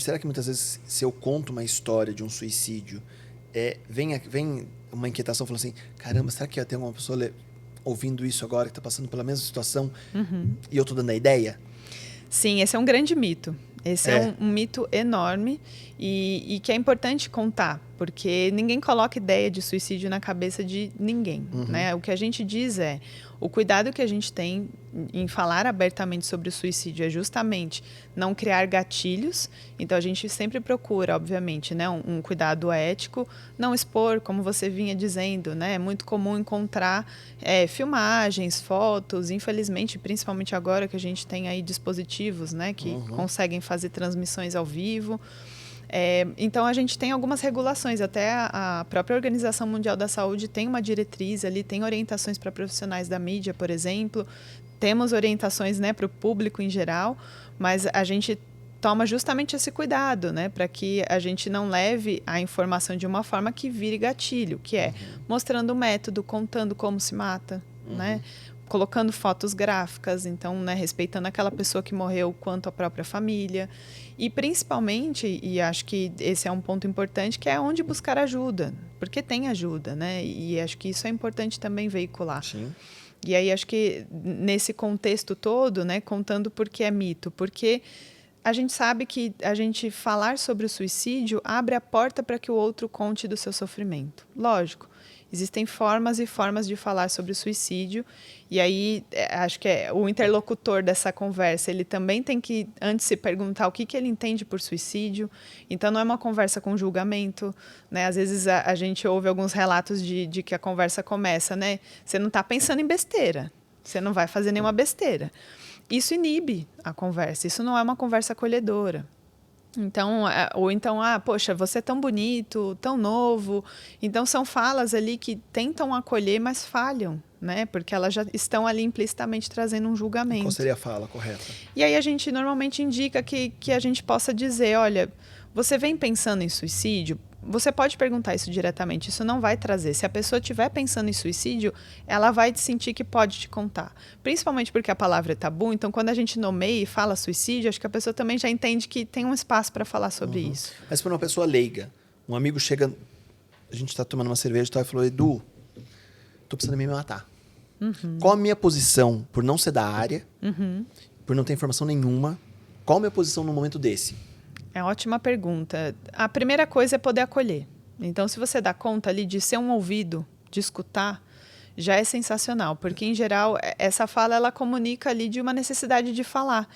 será que muitas vezes, se eu conto uma história de um suicídio, vem uma inquietação falando assim, caramba, será que tem alguma pessoa ouvindo isso agora, que está passando pela mesma situação, e eu estou dando a ideia? Sim, esse é um grande mito. Esse é um mito enorme e que é importante contar, porque ninguém coloca ideia de suicídio na cabeça de ninguém, né? O que a gente diz o cuidado que a gente tem em falar abertamente sobre o suicídio é justamente não criar gatilhos. Então, a gente sempre procura, obviamente, né, um cuidado ético, não expor, como você vinha dizendo, né? É muito comum encontrar filmagens, fotos, infelizmente, principalmente agora que a gente tem aí dispositivos, né, que conseguem fazer transmissões ao vivo. Então, a gente tem algumas regulações, até a própria Organização Mundial da Saúde tem uma diretriz ali, tem orientações para profissionais da mídia, por exemplo, temos orientações, né, para o público em geral, mas a gente toma justamente esse cuidado, né, para que a gente não leve a informação de uma forma que vire gatilho, que é mostrando o método, contando como se mata, né, colocando fotos gráficas, então, né, respeitando aquela pessoa que morreu quanto a própria família. E principalmente, e acho que esse é um ponto importante, que é onde buscar ajuda, porque tem ajuda, né? E acho que isso é importante também veicular. Sim. E aí acho que nesse contexto todo, né, contando por que é mito, porque a gente sabe que a gente falar sobre o suicídio abre a porta para que o outro conte do seu sofrimento. Lógico. Existem formas e formas de falar sobre o suicídio, e aí acho que o interlocutor dessa conversa, ele também tem que, antes, se perguntar o que ele entende por suicídio. Então, não é uma conversa com julgamento, né? Às vezes a gente ouve alguns relatos de que a conversa começa, né? Você não está pensando em besteira, você não vai fazer nenhuma besteira. Isso inibe a conversa, isso não é uma conversa acolhedora. Então, poxa, você é tão bonito, tão novo. Então, são falas ali que tentam acolher, mas falham, né? Porque elas já estão ali implicitamente trazendo um julgamento. Qual seria a fala correta? E aí a gente normalmente indica que a gente possa dizer, olha, você vem pensando em suicídio? Você pode perguntar isso diretamente, isso não vai trazer. Se a pessoa estiver pensando em suicídio, ela vai sentir que pode te contar. Principalmente porque a palavra é tabu, então quando a gente nomeia e fala suicídio, acho que a pessoa também já entende que tem um espaço para falar sobre isso. Mas para uma pessoa leiga, um amigo chega, a gente está tomando uma cerveja e falou, Edu, tô precisando me matar. Qual a minha posição, por não ser da área, por não ter informação nenhuma, qual a minha posição num momento desse? É ótima pergunta. A primeira coisa é poder acolher. Então, se você dá conta ali de ser um ouvido, de escutar, já é sensacional. Porque, em geral, essa fala, ela comunica ali de uma necessidade de falar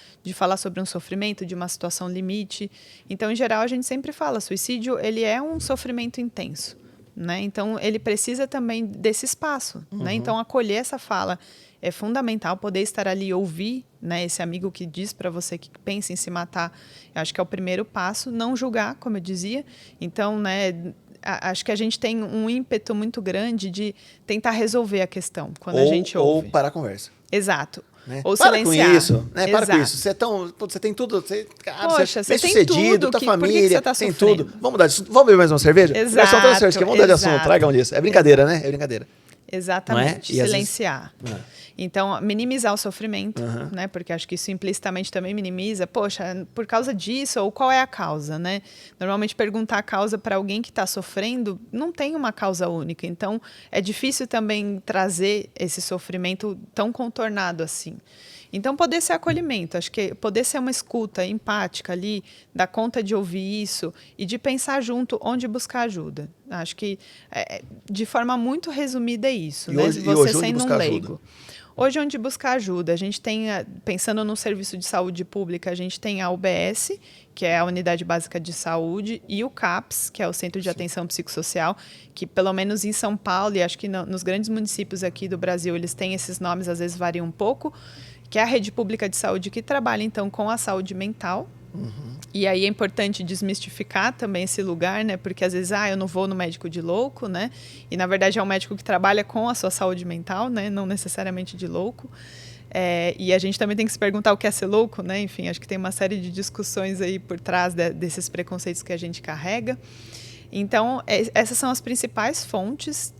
sobre um sofrimento, de uma situação limite. Então, em geral, a gente sempre fala, suicídio, ele é um sofrimento intenso, né? Então, ele precisa também desse espaço, né? Então, acolher essa fala é fundamental, poder estar ali e ouvir, né, esse amigo que diz para você que pensa em se matar. Eu acho que é o primeiro passo, não julgar, como eu dizia. Então, né, acho que a gente tem um ímpeto muito grande de tentar resolver a questão quando a gente ouve. Ou parar a conversa. Exato. Né? Ou para silenciar. Com isso, né? Para com isso. Você tem tudo. Poxa, você tem tudo. Tua família, por que você tá tem sofrendo? tudo. Vamos mudar de assunto. Vamos beber mais uma cerveja? Exato. Vamos mudar de assunto. Tragam disso. É brincadeira, né? É brincadeira. Exatamente. Silenciar. Vezes... Então, minimizar o sofrimento, né? Porque acho que isso implicitamente também minimiza. Poxa, por causa disso, ou qual é a causa, né? Normalmente, perguntar a causa para alguém que está sofrendo não tem uma causa única. Então, é difícil também trazer esse sofrimento tão contornado assim. Então, poder ser acolhimento, acho que poder ser uma escuta empática ali, dar conta de ouvir isso e de pensar junto onde buscar ajuda. Acho que, de forma muito resumida, é isso. E né? hoje, você hoje sendo um leigo. Ajuda? Hoje, onde buscar ajuda? A gente tem, pensando no serviço de saúde pública, a gente tem a UBS, que é a Unidade Básica de Saúde, e o CAPS, que é o Centro de Atenção Psicossocial, que pelo menos em São Paulo, e acho que nos grandes municípios aqui do Brasil, eles têm esses nomes, às vezes variam um pouco, que é a rede pública de saúde que trabalha, então, com a saúde mental. E aí é importante desmistificar também esse lugar, né? Porque às vezes, eu não vou no médico de louco, né? E na verdade é um médico que trabalha com a sua saúde mental, né? Não necessariamente de louco. E a gente também tem que se perguntar o que é ser louco, né? Enfim, acho que tem uma série de discussões aí por trás desses preconceitos que a gente carrega. Então, essas são as principais fontes.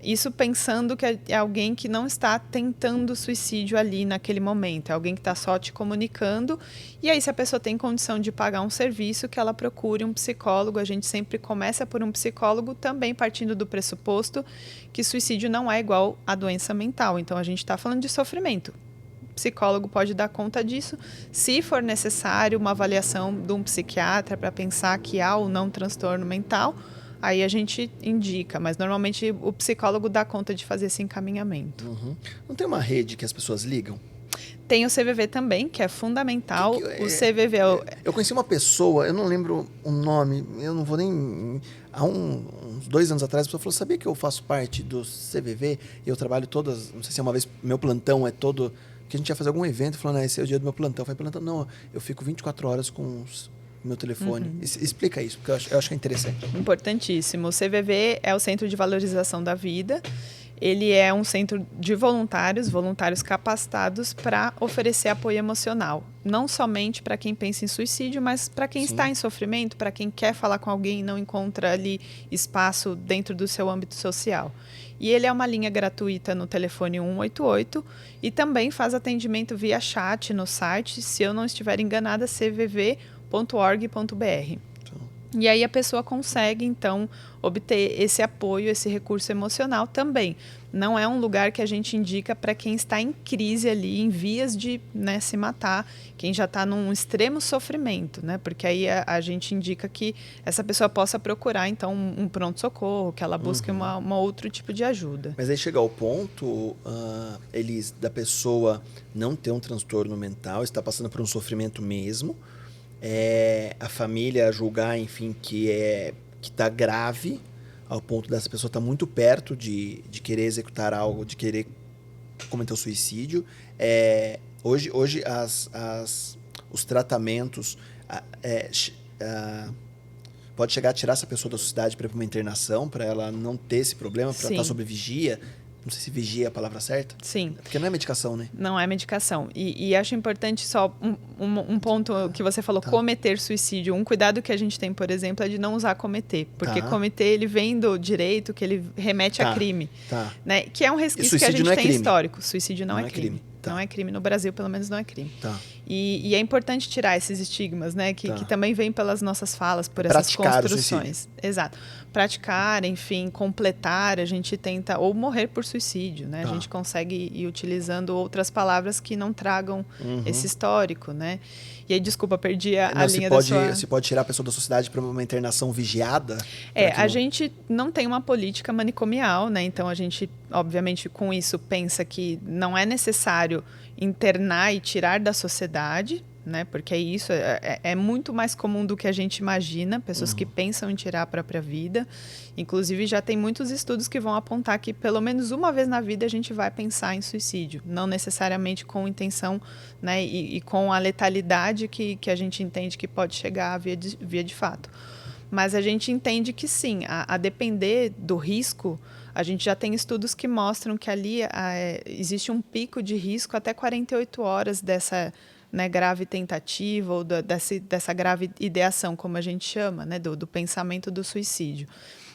Isso pensando que é alguém que não está tentando suicídio ali naquele momento, é alguém que está só te comunicando. E aí, se a pessoa tem condição de pagar um serviço, que ela procure um psicólogo. A gente sempre começa por um psicólogo, também partindo do pressuposto que suicídio não é igual à doença mental. Então, a gente está falando de sofrimento. O psicólogo pode dar conta disso. Se for necessário uma avaliação de um psiquiatra para pensar que há ou não transtorno mental, aí a gente indica, mas normalmente o psicólogo dá conta de fazer esse encaminhamento. Uhum. Não tem uma rede que as pessoas ligam? Tem o CVV também, que é fundamental. O CVV é o... Eu conheci uma pessoa, eu não lembro o nome, eu não vou nem... Há uns 2 anos atrás, a pessoa falou, sabia que eu faço parte do CVV? E eu trabalho todas, não sei se é uma vez, meu plantão é todo... Que a gente ia fazer algum evento, falando, esse é o dia do meu plantão. Eu falei, plantão, não, eu fico 24 horas com o meu telefone. Uhum. Explica isso, porque eu acho que é interessante. Importantíssimo. O CVV é o Centro de Valorização da Vida. Ele é um centro de voluntários capacitados para oferecer apoio emocional. Não somente para quem pensa em suicídio, mas para quem está em sofrimento, para quem quer falar com alguém e não encontra ali espaço dentro do seu âmbito social. E ele é uma linha gratuita no telefone 188 e também faz atendimento via chat no site, se eu não estiver enganada, cvv.org.br. E aí a pessoa consegue, então, obter esse apoio, esse recurso emocional também. Não é um lugar que a gente indica para quem está em crise ali, em vias de, né, se matar, quem já está num extremo sofrimento, né? Porque aí a gente indica que essa pessoa possa procurar, então, um pronto-socorro, que ela busque uma outro tipo de ajuda. Mas aí chega ao ponto, Elis, da pessoa não ter um transtorno mental, está passando por um sofrimento mesmo, a família julgar, enfim, que está grave, ao ponto dessa pessoa estar muito perto de querer executar algo, de querer cometer o suicídio. Hoje os tratamentos pode chegar a tirar essa pessoa da sociedade para ir para uma internação, para ela não ter esse problema, para estar sob vigia. Não sei se vigia é a palavra certa. Sim. Porque não é medicação, né? Não é medicação. E acho importante só um ponto que você falou, cometer suicídio. Um cuidado que a gente tem, por exemplo, é de não usar cometer. Porque cometer, ele vem do direito, que ele remete a crime. Né? Que é um resquício que a gente tem histórico. Suicídio não é crime. Não é crime. No Brasil, pelo menos, não é crime. E é importante tirar esses estigmas, né? Que também vêm pelas nossas falas, por essas construções. Exato. Praticar, enfim, completar, a gente tenta... Ou morrer por suicídio, né? A gente consegue ir utilizando outras palavras que não tragam esse histórico, né? E aí, desculpa, perdi a linha da sua... Você pode tirar a pessoa da sociedade para uma internação vigiada? A gente não tem uma política manicomial, né? Então, a gente, obviamente, com isso, pensa que não é necessário internar e tirar da sociedade, né? Porque isso é muito mais comum do que a gente imagina, pessoas que pensam em tirar a própria vida. Inclusive, já tem muitos estudos que vão apontar que pelo menos uma vez na vida a gente vai pensar em suicídio, não necessariamente com intenção, né? E com a letalidade que a gente entende que pode chegar via de fato. Mas a gente entende que sim, a depender do risco, a gente já tem estudos que mostram que ali existe um pico de risco até 48 horas dessa, né, grave tentativa ou dessa grave ideação, como a gente chama, né, do pensamento do suicídio.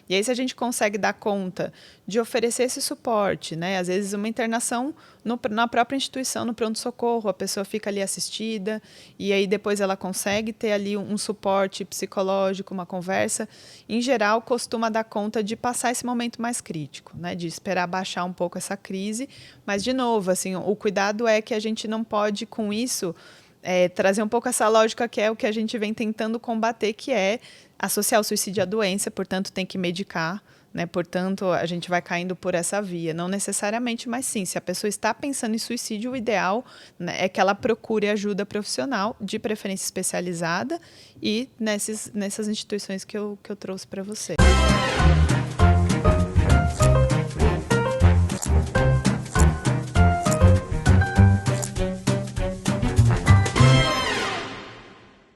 E aí, se a gente consegue dar conta de oferecer esse suporte, né? Às vezes, uma internação na própria instituição, no pronto-socorro, a pessoa fica ali assistida e aí depois ela consegue ter ali um suporte psicológico, uma conversa. Em geral, costuma dar conta de passar esse momento mais crítico, né? De esperar baixar um pouco essa crise. Mas, de novo, assim, o cuidado é que a gente não pode, com isso, trazer um pouco essa lógica que é o que a gente vem tentando combater, que é associar o suicídio à doença, portanto, tem que medicar, né? Portanto, a gente vai caindo por essa via. Não necessariamente, mas sim, se a pessoa está pensando em suicídio, o ideal, né, é que ela procure ajuda profissional, de preferência especializada, e nessas instituições que eu trouxe para você.